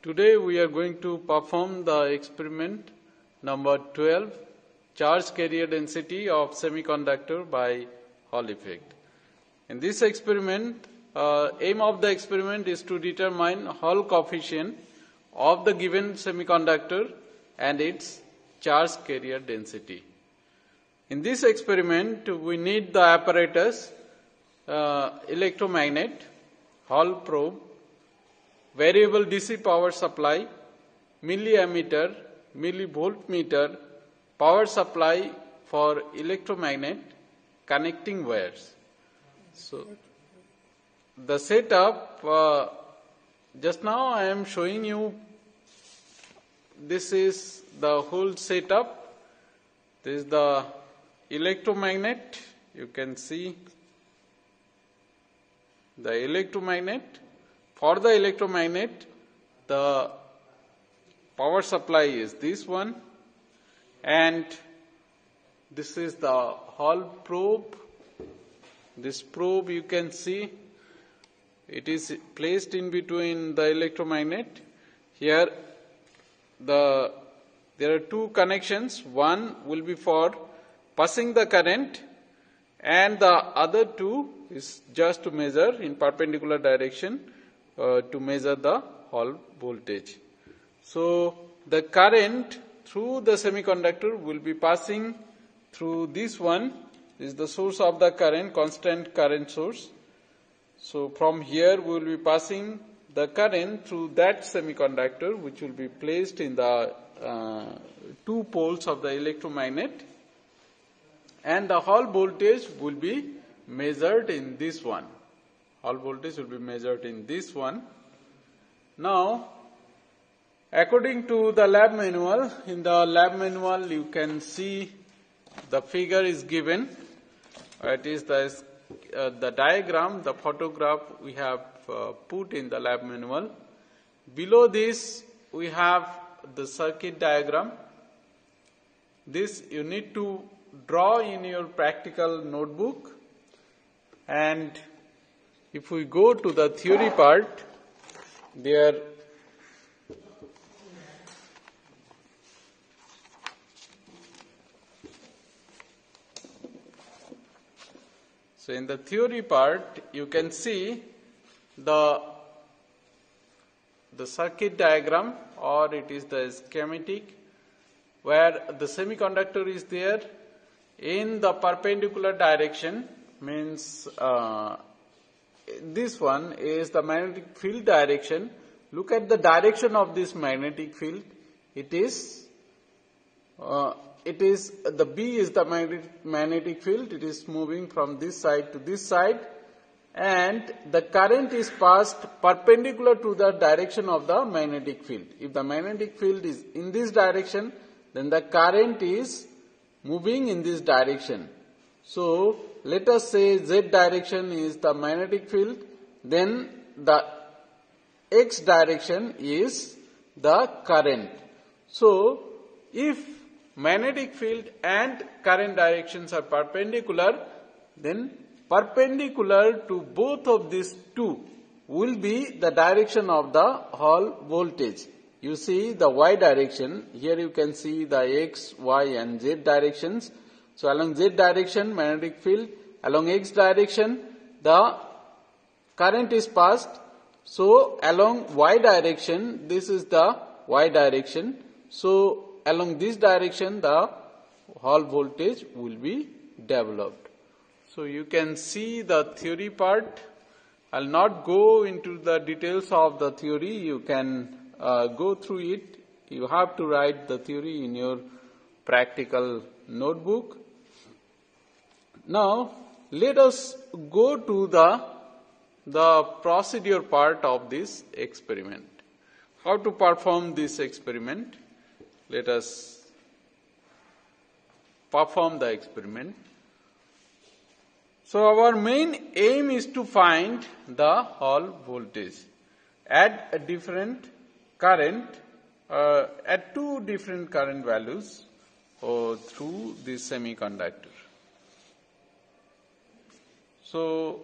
Today we are going to perform the experiment number 12, charge carrier density of semiconductor by Hall effect. In this experiment, aim of the experiment is to determine Hall coefficient of the given semiconductor and its charge carrier density. In this experiment, we need the apparatus, electromagnet, Hall probe, variable DC power supply, milliammeter, millivoltmeter, power supply for electromagnet, connecting wires. So, the setup, just now I am showing you, this is the whole setup. This is the electromagnet, you can see the electromagnet. For the electromagnet, the power supply is this one, and this is the Hall probe. This probe you can see, it is placed in between the electromagnet. Here there are two connections. One will be for passing the current, and the other two is just to measure in perpendicular direction to measure the Hall voltage. So the current through the semiconductor will be passing through this one. This is the source of the current, constant current source. So from here we will be passing the current through that semiconductor, which will be placed in the two poles of the electromagnet, and the Hall voltage will be measured in this one. Hall voltage will be measured in this one. Now, according to the lab manual, in the lab manual you can see the figure is given. It is the diagram, the photograph we have put in the lab manual. Below this we have the circuit diagram. This you need to draw in your practical notebook, and if we go to the theory part, there so in the theory part you can see the circuit diagram, or it is the schematic, where the semiconductor is there in the perpendicular direction, means this one is the magnetic field direction. Look at the direction of this magnetic field. It is the B is the magnetic field. It is moving from this side to this side, and the current is passed perpendicular to the direction of the magnetic field. If the magnetic field is in this direction, then the current is moving in this direction. So let us say Z direction is the magnetic field, then the X direction is the current. So if magnetic field and current directions are perpendicular, then perpendicular to both of these two will be the direction of the Hall voltage. You see the Y direction, here you can see the X, Y and Z directions. So along Z direction, magnetic field, along X direction, the current is passed. So along Y direction, this is the Y direction. So along this direction, the Hall voltage will be developed. So you can see the theory part. I'll not go into the details of the theory. You can go through it. You have to write the theory in your practical notebook. Now, let us go to the procedure part of this experiment. How to perform this experiment? Let us perform the experiment. So, our main aim is to find the Hall voltage at a different current, at two different current values through this semiconductor. So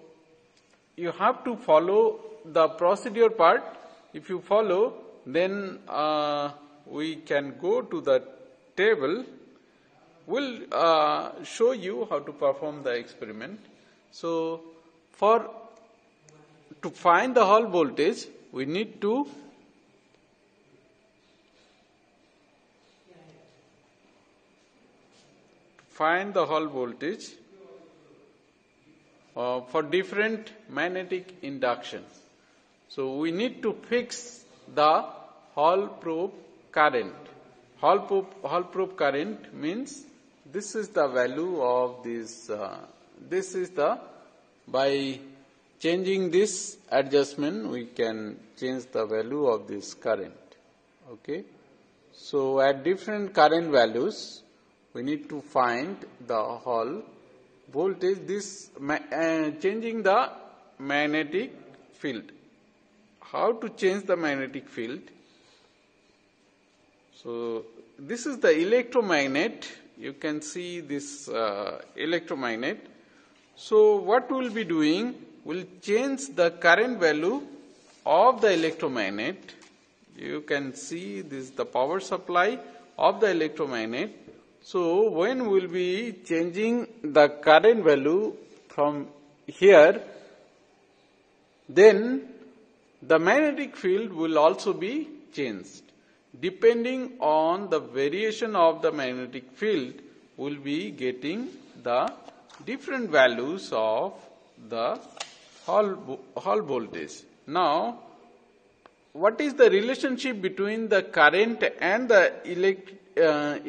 you have to follow the procedure part. If you follow, then we can go to the table. We'll show you how to perform the experiment. So, to find the Hall voltage, we need to find the Hall voltage for different magnetic induction. So, we need to fix the Hall probe current. Hall probe current means this is the value of this, by changing this adjustment we can change the value of this current. Okay. So, at different current values we need to find the Hall voltage, changing the magnetic field. How to change the magnetic field? So, this is the electromagnet. You can see this electromagnet. So, what we will be doing, we will change the current value of the electromagnet. You can see this is the power supply of the electromagnet. So, when we will be changing the current value from here, then the magnetic field will also be changed. Depending on the variation of the magnetic field, we will be getting the different values of the Hall voltage. Now, what is the relationship between the current and the the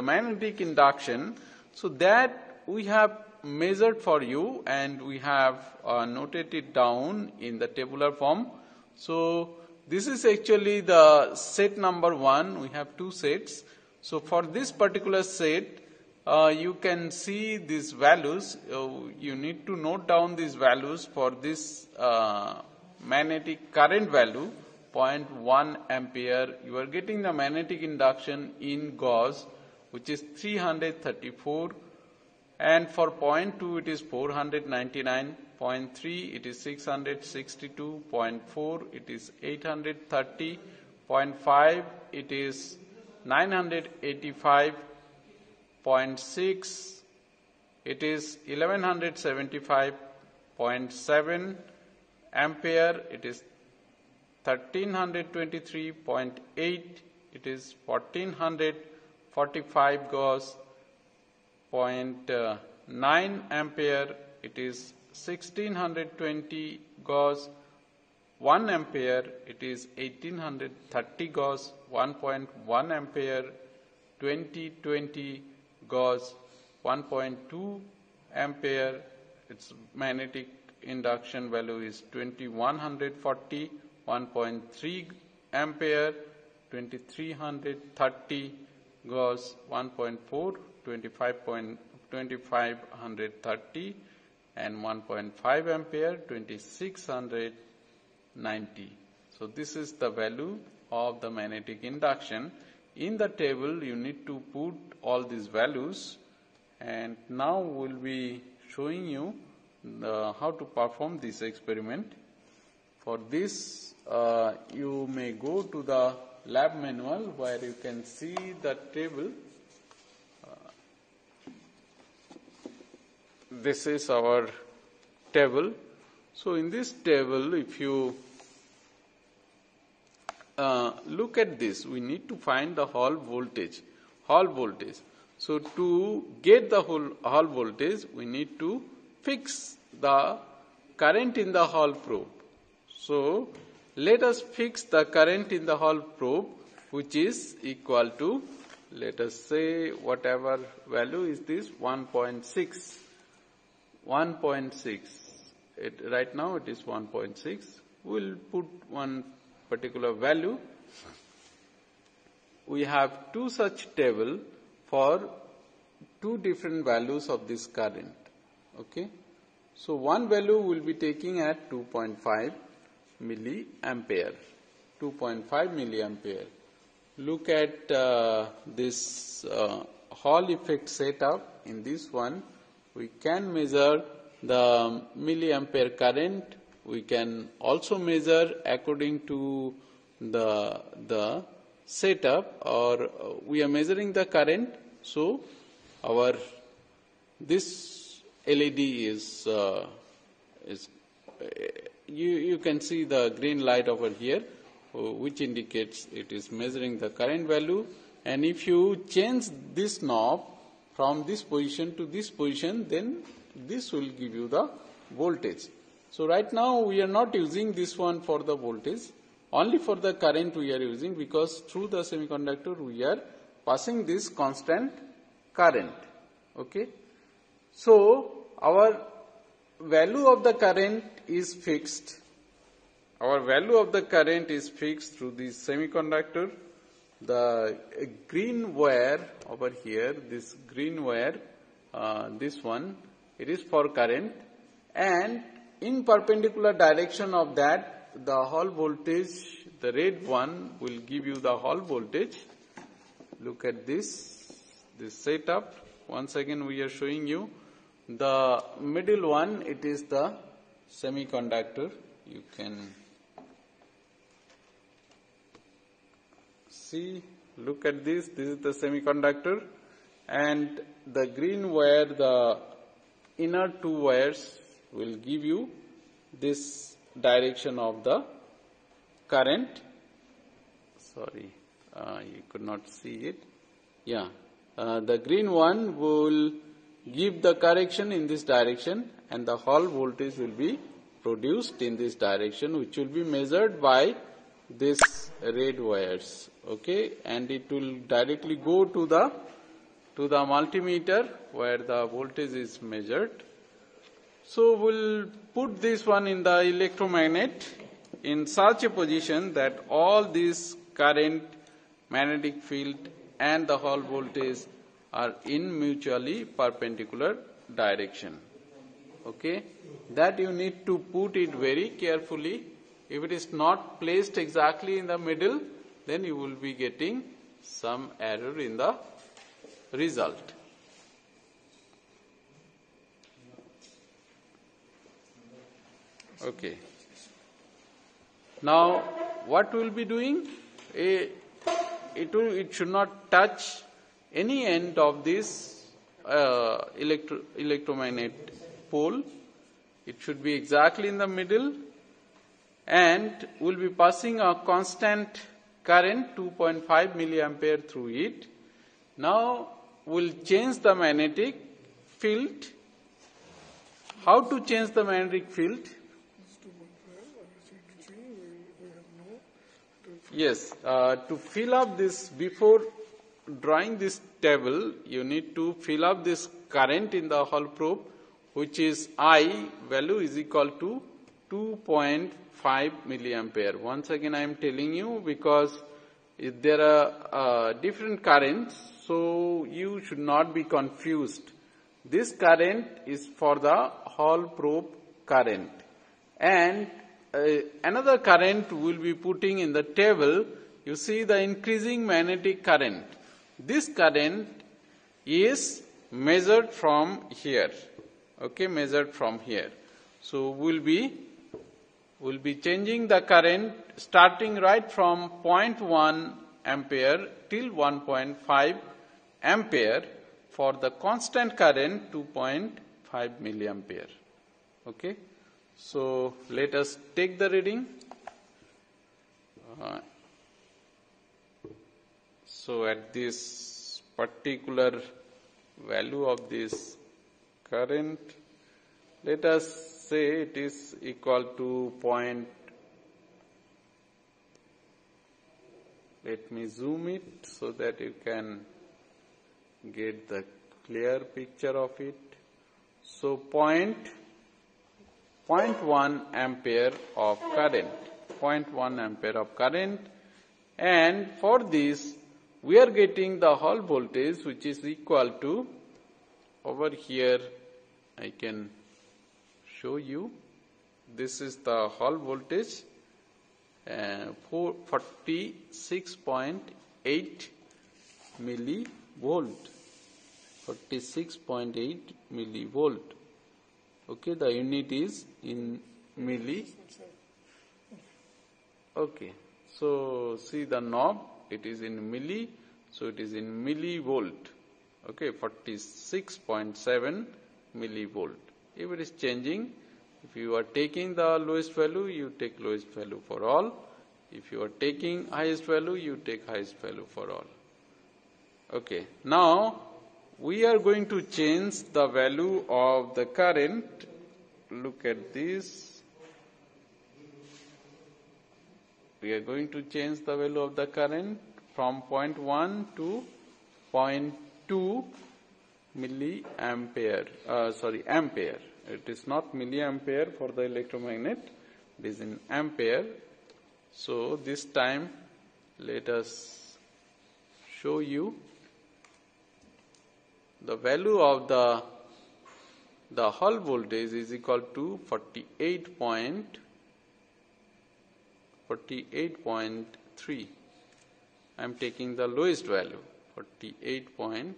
magnetic induction? So that we have measured for you and we have noted it down in the tabular form. So this is actually the set number 1. We have 2 sets. So for this particular set, you can see these values. You need to note down these values for this magnetic current value, 0.1 ampere. You are getting the magnetic induction in gauge, which is 334. And for 0.2 it is 499. 0.3 it is 662, 0.4 it is 830, 0.5 it is 985, 0.6 it is 1175, 0.7 ampere it is 1323, 0.8 it is 1445 gauss, 0.9 ampere it is 1620 gauss, 1 ampere it is 1830 gauss, 1.1 ampere 2020 gauss, 1.2 ampere its magnetic induction value is 2140, 1.3 ampere 2330 gauss, 1.4 2530 and 1.5 ampere 2690. So this is the value of the magnetic induction. In the table you need to put all these values, and now we will be showing you how to perform this experiment. For this you may go to the lab manual where you can see the table. This is our table. So in this table, if you look at this, we need to find the Hall voltage. So to get the Hall voltage, we need to fix the current in the Hall probe. So let us fix the current in the Hall probe, which is equal to, let us say, whatever value is this, 1.6. 1.6. Right now it is 1.6. We will put one particular value. We have 2 such table for 2 different values of this current. Okay. So one value we will be taking at 2.5 milliampere. 2.5 milliampere. Look at this Hall effect setup. In this one, we can measure the milliampere current we can also measure according to the setup, or we are measuring the current. So this LED is you can see the green light over here, which indicates it is measuring the current value. And if you change this knob from this position to this position, then this will give you the voltage. So right now we are not using this one for the voltage, only for the current we are using, because through the semiconductor we are passing this constant current. Okay. So our value of the current is fixed. Our value of the current is fixed through this semiconductor. The green wire over here, this green wire, this one, it is for current, and in perpendicular direction of that, the hall voltage, the red one, will give you the hall voltage. Look at this setup. Once again we are showing you. The middle one, it is the semiconductor. You can see, look at this is the semiconductor, and the green wire, the inner two wires will give you this direction of the current. Sorry, you could not see it. Yeah, the green one will give the correction in this direction, and the hall voltage will be produced in this direction, which will be measured by this red wires. Okay, and it will directly go to the multimeter where the voltage is measured. So we'll put this one in the electromagnet in such a position that all this current, magnetic field and the hall voltage are in mutually perpendicular direction. Okay, that you need to put it very carefully. If it is not placed exactly in the middle, then you will be getting some error in the result. Okay. Now, what we will be doing? It should not touch any end of this electromagnet pole. It should be exactly in the middle, and we'll be passing a constant current 2.5 milliampere through it. Now we'll change the magnetic field. How to change the magnetic field? Yes, to fill up this, before drawing this table, you need to fill up this current in the hall probe, which is I value is equal to 2.5 milliampere. Once again I am telling you, because there are different currents, so you should not be confused. This current is for the hall probe current, and another current we will be putting in the table. You see the increasing magnetic current. This current is measured from here. Okay, measured from here. So we'll be changing the current starting right from 0.1 ampere till 1.5 ampere for the constant current 2.5 milliampere. Okay. So let us take the reading. So at this particular value of this current, let us say it is equal to let me zoom it so that you can get the clear picture of it. So 0.1 ampere of current, 0.1 ampere of current, and for this we are getting the hall voltage, which is equal to, over here I can show you, this is the hall voltage, 46.8 millivolt, 46.8 millivolt. Okay, the unit is in milli. Okay, so see the knob, it is in milli, so it is in millivolt. Okay, 46.7 millivolt. If it is changing, if you are taking the lowest value, you take lowest value for all. If you are taking highest value, you take highest value for all. Okay, now we are going to change the value of the current. Look at this. We are going to change the value of the current from 0.1 to 0.2 ampere. It is not milliampere for the electromagnet, it is in ampere. So this time let us show you the value of the Hall voltage is equal to 48.3. I am taking the lowest value, 48.4.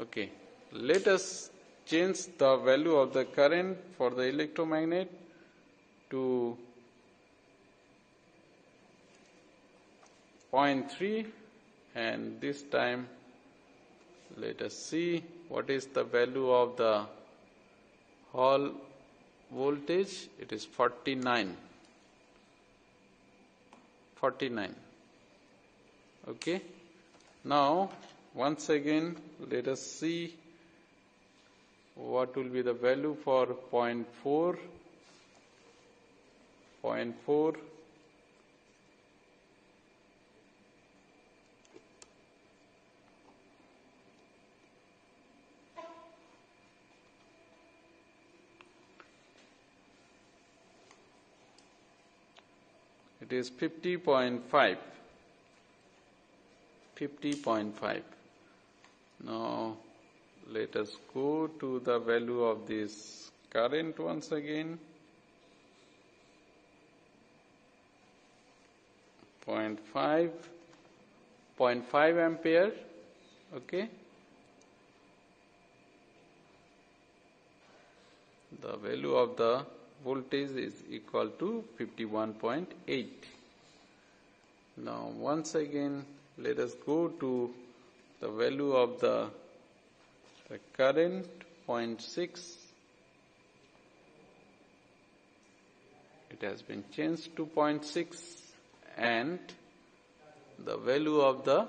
Okay, let us change the value of the current for the electromagnet to 0.3, and this time let us see what is the value of the Hall voltage. It is 49. Okay, now once again let us see what will be the value for 0.4. It is 50.5. Now let us go to the value of this current once again. 0.5 ampere. Okay. The value of the voltage is equal to 51.8. Now once again let us go to the value of the current, 0.6. It has been changed to 0.6, and the value of the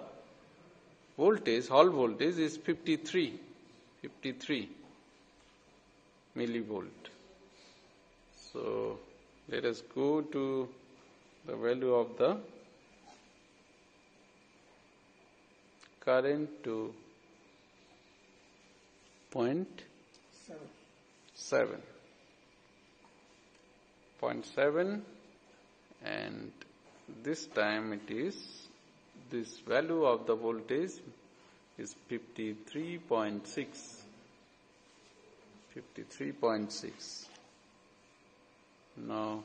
voltage, Hall voltage, is 53 millivolt. So let us go to the value of the current to 0.7, and this time it is, this value of the voltage is 53.6. Now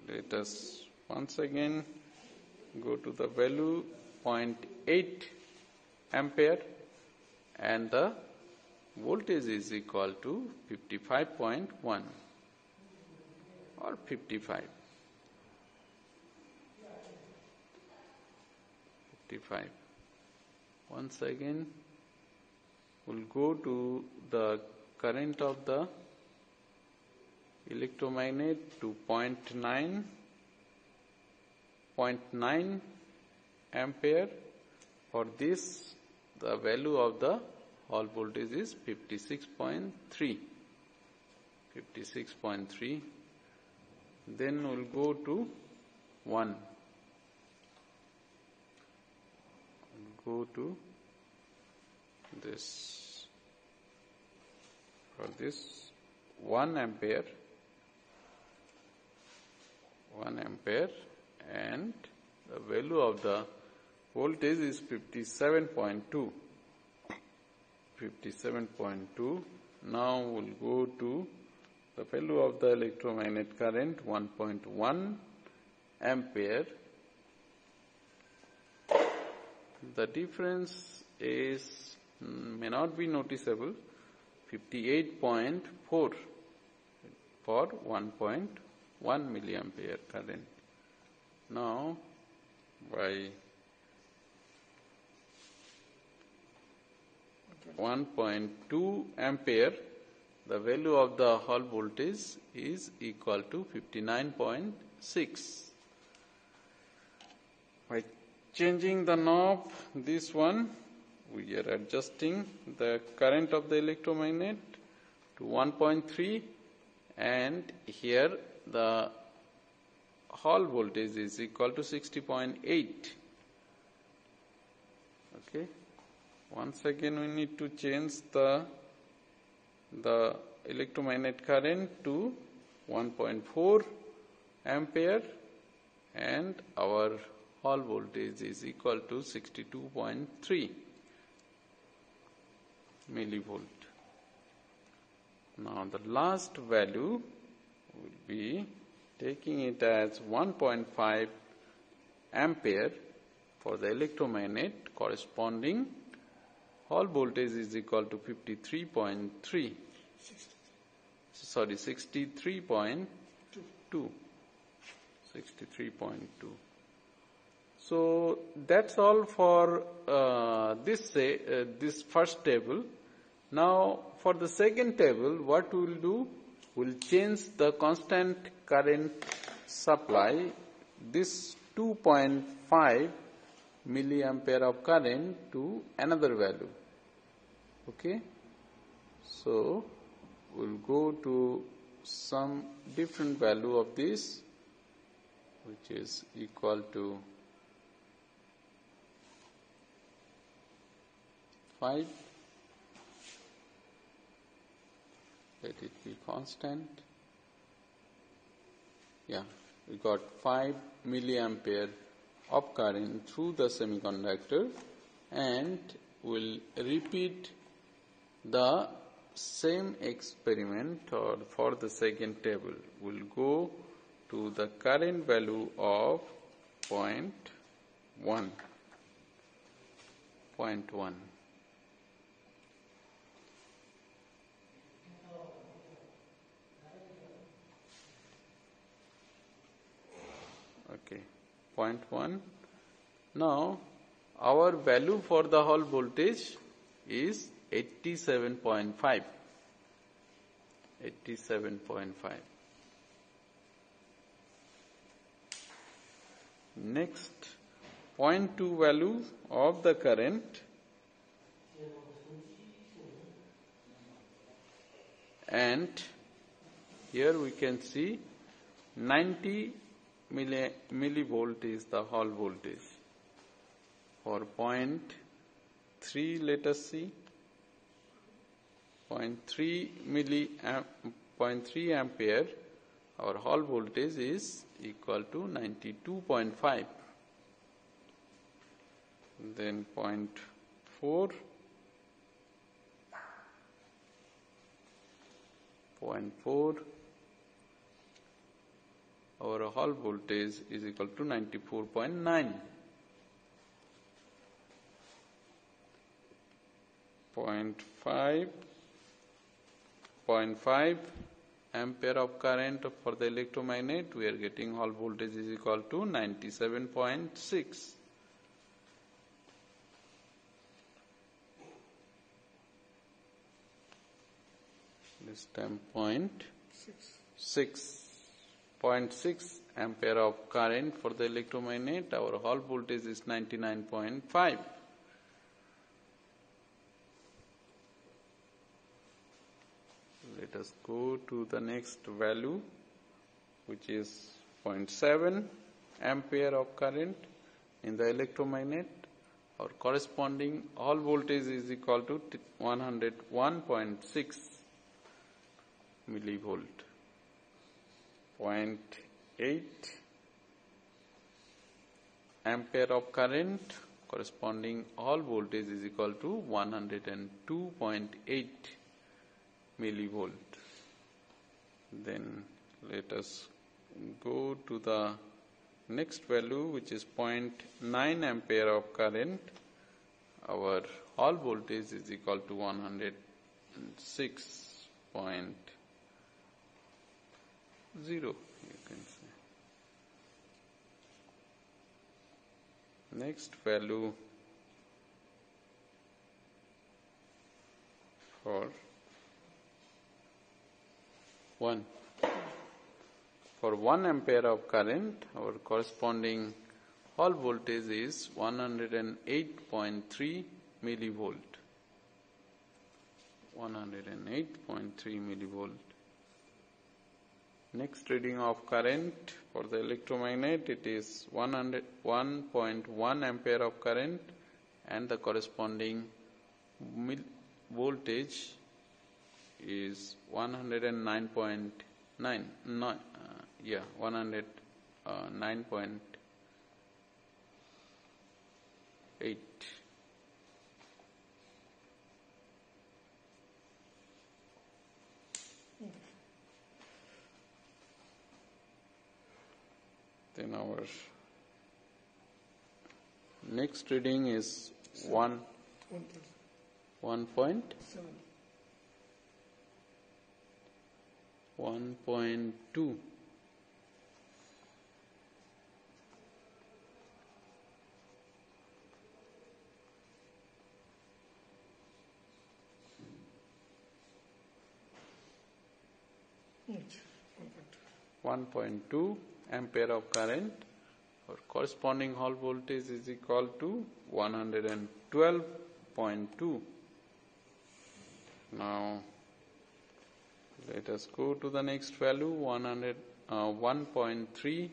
let us once again go to the value 0.8 ampere, and the voltage is equal to 55.1 or 55. Once again we'll go to the current of the electromagnet to 0.9 ampere. For this, the value of the Hall voltage is 56.3. Then we'll go to 1. Go to this. For this 1 ampere, and the value of the voltage is 57.2. Now we'll go to the value of the electromagnet current, 1.1 ampere, the difference is may not be noticeable, 58.4 for 1.1 milliampere current. Now, by 1.2 ampere, the value of the hall voltage is equal to 59.6. By changing the knob, this one, we are adjusting the current of the electromagnet to 1.3, and here the hall voltage is equal to 60.8. Okay. Once again, we need to change the electromagnet current to 1.4 ampere, and our hall voltage is equal to 62.3 millivolt. Now the last value will be taking it as 1.5 ampere for the electromagnet, corresponding hall voltage is equal to 53.3. Sorry, 63.2. 63.2. So that's all for this first table. Now for the second table, what we will do, we'll change the constant current supply, this 2.5 milliampere of current, to another value. Okay, so we'll go to some different value of this, which is equal to 5. Let it be constant. Yeah, we got 5 milliampere of current through the semiconductor, and we'll repeat the same experiment for the second table. We'll go to the current value of 0.1. Okay, 0.1. Now, our value for the hall voltage is 87.5. 87.5. Next, 0.2 value of the current, and here we can see 90 millivolt is the hall voltage. For 0.3, let us see, 0.3 ampere, our hall voltage is equal to 92.5. Then 0.4, 0.4, our hall voltage is equal to 94.9. 0.5 ampere of current for the electromagnet, we are getting hall voltage is equal to 97.6. This time 0.6 ampere of current for the electromagnet, our hall voltage is 99.5. Let us go to the next value, which is 0.7 ampere of current in the electromagnet. Our corresponding hall voltage is equal to 101.6 millivolt. 0.8 ampere of current, corresponding hall voltage is equal to 102.8 millivolt. Then let us go to the next value, which is 0.9 ampere of current, our hall voltage is equal to 106.0, you can say. Next value for 1 ampere of current, our corresponding hall voltage is 108.3 millivolt. 108.3 millivolt. Next reading of current for the electromagnet, it is 101.1 ampere of current, and the corresponding voltage is 109.9. 109.8. Then our next reading is 1.2. Which? 1.2 ampere of current. Our corresponding hall voltage is equal to 112.2. Now let us go to the next value, 1.3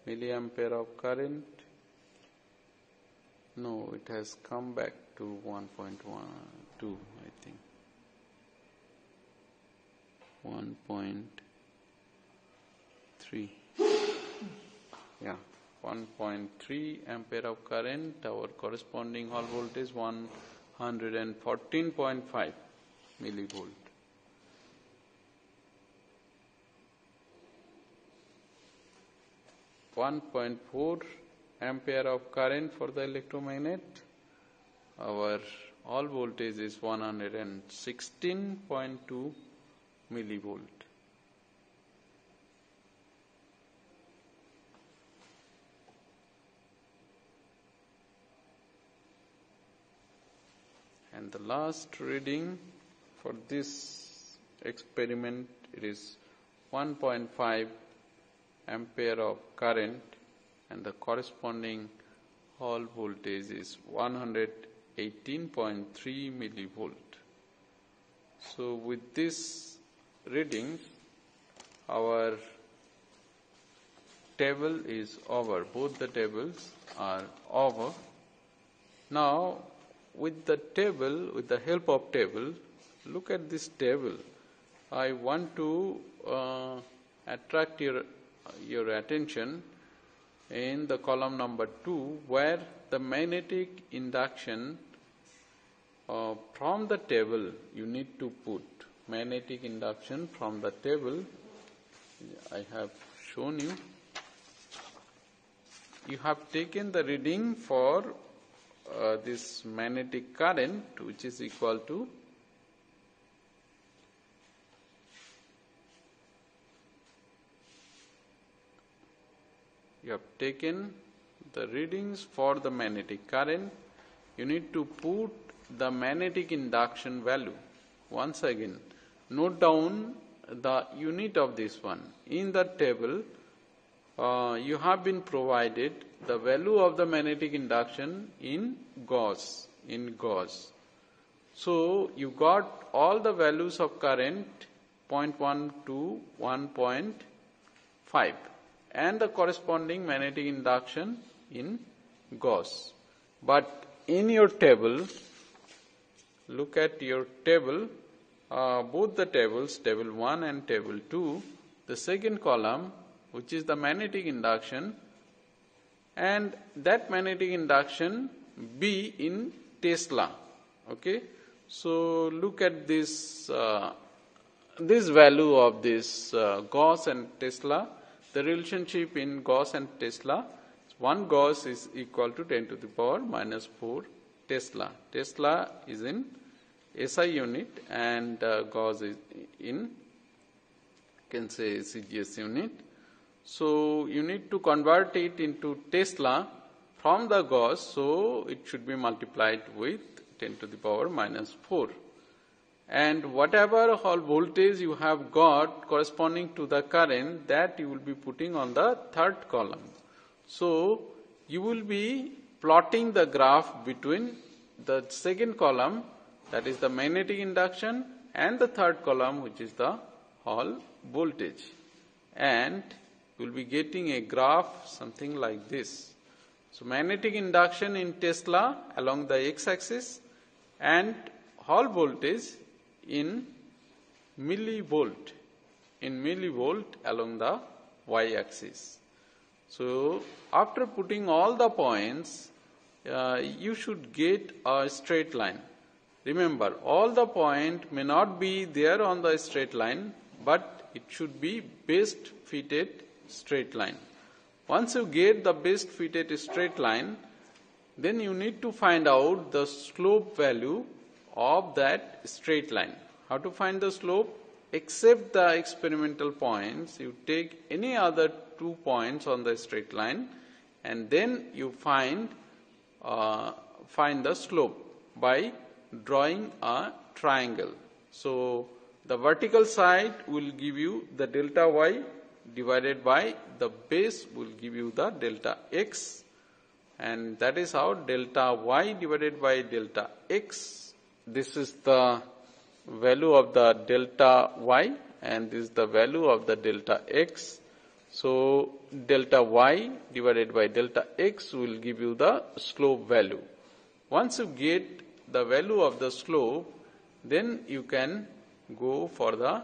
milliampere of current. No, it has come back to 1.12, I think. 1.3. Yeah, 1.3 ampere of current. Our corresponding hall voltage 114.5 millivolt. .4 ampere of current for the electromagnet. Our hall voltage is 116.2 millivolt. And the last reading for this experiment, it is 1.5 ampere of current, and the corresponding hall voltage is 118.3 millivolt. So with this reading, our table is over. Both the tables are over. Now, with the table, with the help of table, look at this table. I want to attract your attention in the column number 2, where the magnetic induction from the table you need to put. Magnetic induction from the table I have shown you. You have taken the reading for this magnetic current, which is equal to you have taken the readings for the magnetic current. You need to put the magnetic induction value. Once again, note down the unit of this one. In the table, you have been provided the value of the magnetic induction in Gauss. So you got all the values of current 0.1 to 1.5 and the corresponding magnetic induction in Gauss. But in your table, look at your table, both the tables, table 1 and table 2, the second column, which is the magnetic induction, and that magnetic induction be in Tesla. Okay, so look at this this value of this Gauss and Tesla. the relationship in Gauss and Tesla. One Gauss is equal to 10 to the power minus 4 Tesla. Tesla is in SI unit and Gauss is in, you can say, CGS unit. So you need to convert it into Tesla from the Gauss, so it should be multiplied with 10 to the power minus 4. And whatever Hall voltage you have got corresponding to the current, that you will be putting on the third column. So you will be plotting the graph between the second column, that is the magnetic induction, and the third column, which is the Hall voltage. And you will be getting a graph something like this. So magnetic induction in Tesla along the x-axis and Hall voltage in millivolt along the y-axis. So after putting all the points, you should get a straight line. Remember, all the points may not be there on the straight line, but it should be best fitted straight line. Once you get the best fitted straight line, then you need to find out the slope value of that straight line. How to find the slope? Except the experimental points, you take any other 2 points on the straight line and then you find the slope by drawing a triangle. So the vertical side will give you the delta y divided by the base will give you the delta x, and that is how delta y divided by delta x. This is the value of the delta y and this is the value of the delta x. So delta y divided by delta x will give you the slope value. Once you get the value of the slope, then you can go for the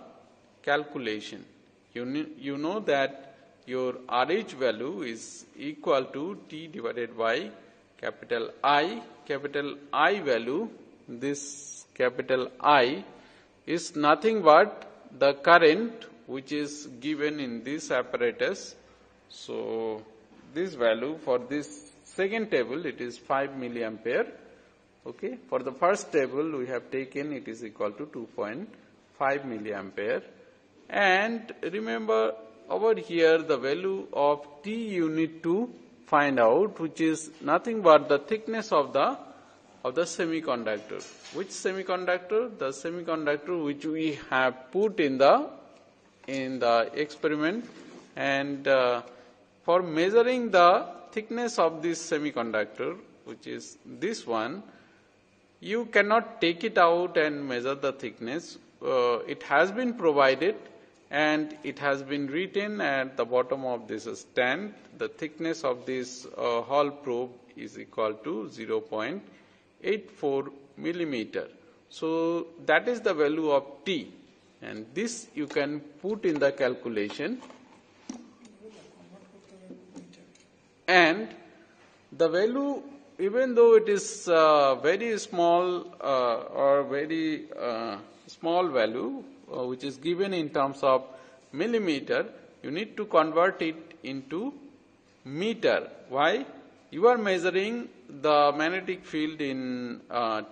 calculation. You know that your RH value is equal to T divided by capital I. Capital I value, this capital I, is nothing but the current which is given in this apparatus. So this value for this second table, it is 5 milliampere. Okay. For the first table we have taken, it is equal to 2.5 milliampere. And remember, over here the value of T you need to find out, which is nothing but the thickness of the semiconductor. Which semiconductor? The semiconductor which we have put in the experiment. And for measuring the thickness of this semiconductor, which is this one, you cannot take it out and measure the thickness. It has been provided and it has been written at the bottom of this stand. The thickness of this Hall probe is equal to 0.84 millimeter. So that is the value of T, and this you can put in the calculation. And the value, even though it is very small or very small value, which is given in terms of millimeter, you need to convert it into meter. Why? You are measuring the magnetic field in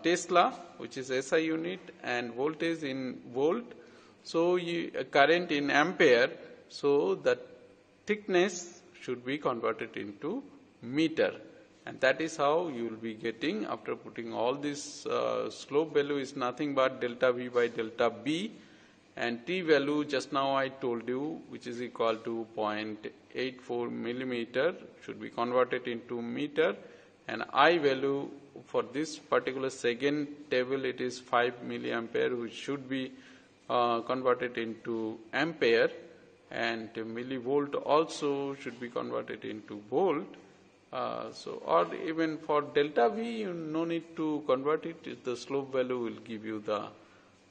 Tesla, which is SI unit, and voltage in volt. So current in ampere. So the thickness should be converted into meter. And that is how you will be getting, after putting all this, slope value is nothing but delta V by delta B. And T value just now I told you, which is equal to 0.84 millimeter, should be converted into meter. And I value for this particular second table, it is 5 milliampere, which should be converted into ampere. And millivolt also should be converted into volt. Or even for delta V, you no need to convert it. The slope value will give you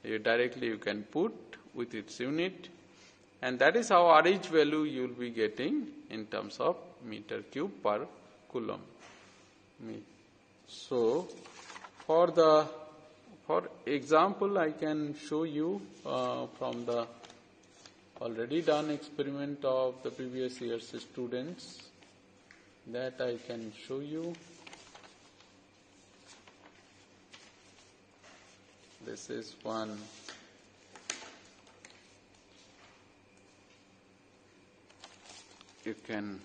directly you can put with its unit, and that is how RH value you will be getting in terms of meter cube per coulomb. So for example, I can show you from the already done experiment of the previous year's students that I can show you. This is one you can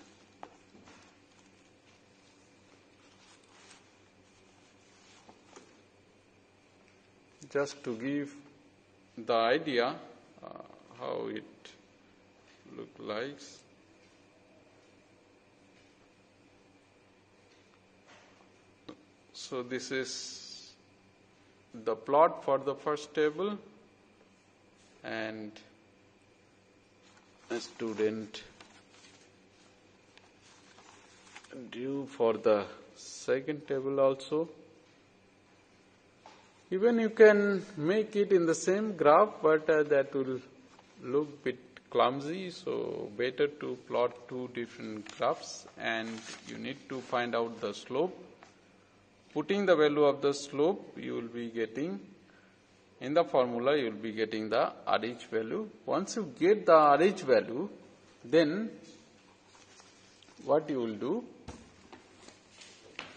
just to give the idea how it look like. So this is the plot for the first table and a student drew for the second table also. Even you can make it in the same graph, but that will look bit clumsy, so better to plot two different graphs, and you need to find out the slope. Putting the value of the slope, you will be getting, in the formula you will be getting the RH value. Once you get the RH value, then what you will do,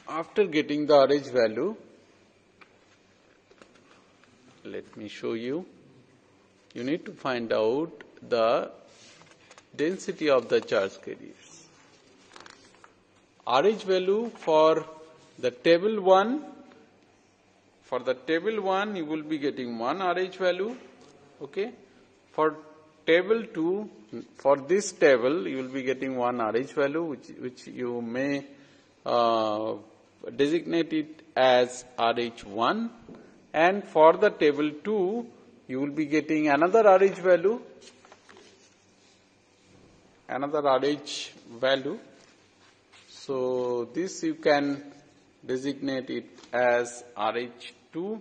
after getting the RH value, let me show you. You need to find out the density of the charge carriers. RH value for the table 1, for the table 1 you will be getting 1 RH value, okay. For table 2, for this table you will be getting 1 RH value, which you may designate it as RH1. And for the table 2, you will be getting another RH value, So this you can designate it as RH2,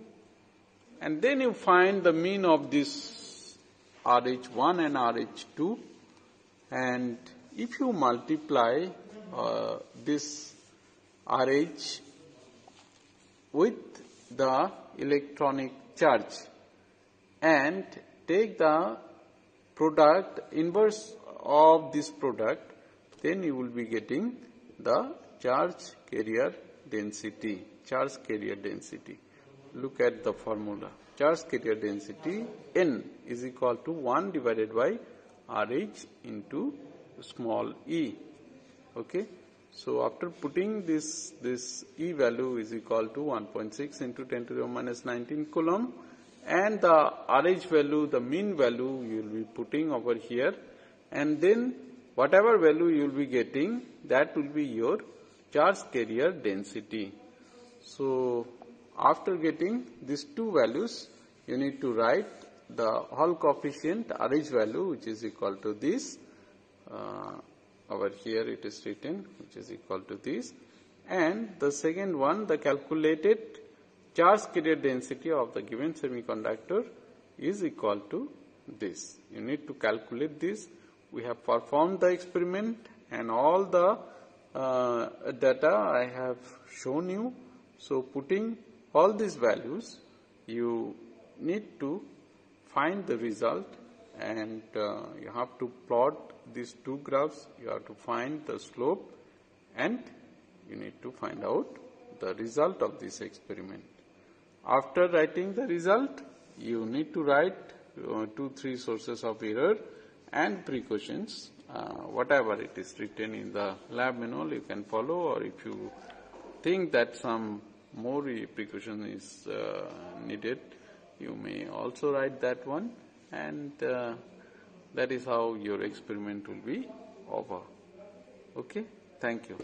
and then you find the mean of this RH1 and RH2, and if you multiply this RH with the electronic charge and take the product, inverse of this product, then you will be getting the charge carrier density. Look at the formula. Charge carrier density N is equal to 1 divided by RH into small e. Okay. So after putting this E value is equal to 1.6 into 10 to the minus 19 coulomb, and the RH value, the mean value you will be putting over here, and then whatever value you will be getting, that will be your charge carrier density. So after getting these two values, you need to write the Hall coefficient RH value, which is equal to this. Over here it is written, which is equal to this, and the second one, the calculated charge carrier density of the given semiconductor is equal to this. You need to calculate this. We have performed the experiment and all the data I have shown you. So putting all these values, you need to find the result, and you have to plot these two graphs. You have to find the slope, and you need to find out the result of this experiment. After writing the result, you need to write 2-3 sources of error and precautions. Whatever it is written in the lab manual, you can follow, or if you think that some more precaution is needed, you may also write that one, and that is how your experiment will be over. Okay, thank you.